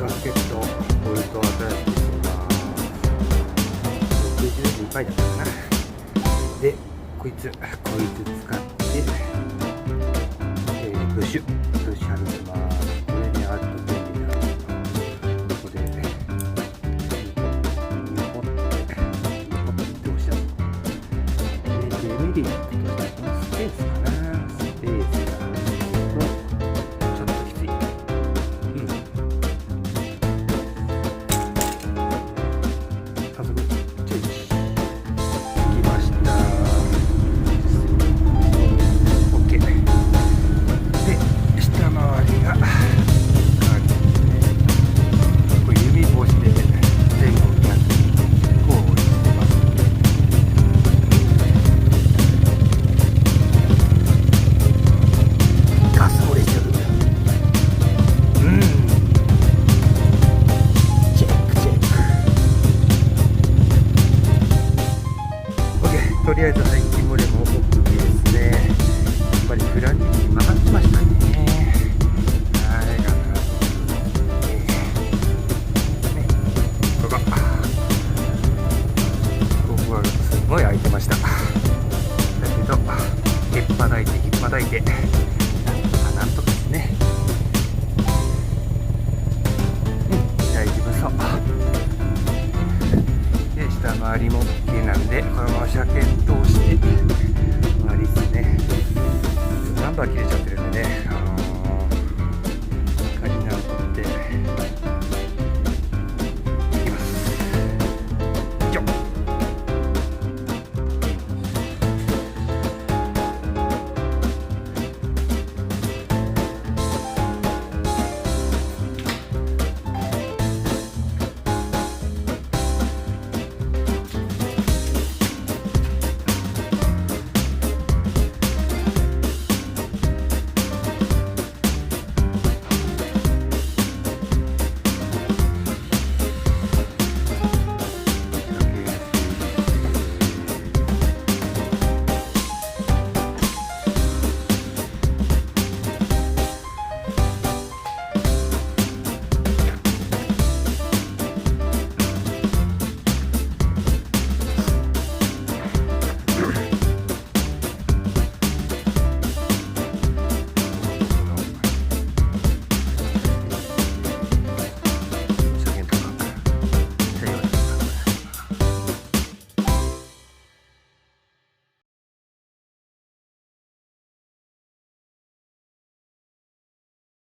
ガスケットボルトを新しくします。60でいっぱいだったかな。でこいつ使って、ブッシュ外します。これねあると便利なここでニコって押しちゃう。でデメリットとしてこのスペースかな。スペースがちょっときつい。早速チェンジきました。 OK で下回りがこれ指押して前後逆こうしてます。ガス漏れしてる。チェック。OK、 とりあえず排気漏れも OK ですね。やっぱりフランジに曲がってましたね。はい、ここはすごい開いてました。だけど引っ張いてなんとかですね。大丈夫そうで、下回りも OK なんでこのまま車検通して終わりですね。ナンバー切れちゃってる。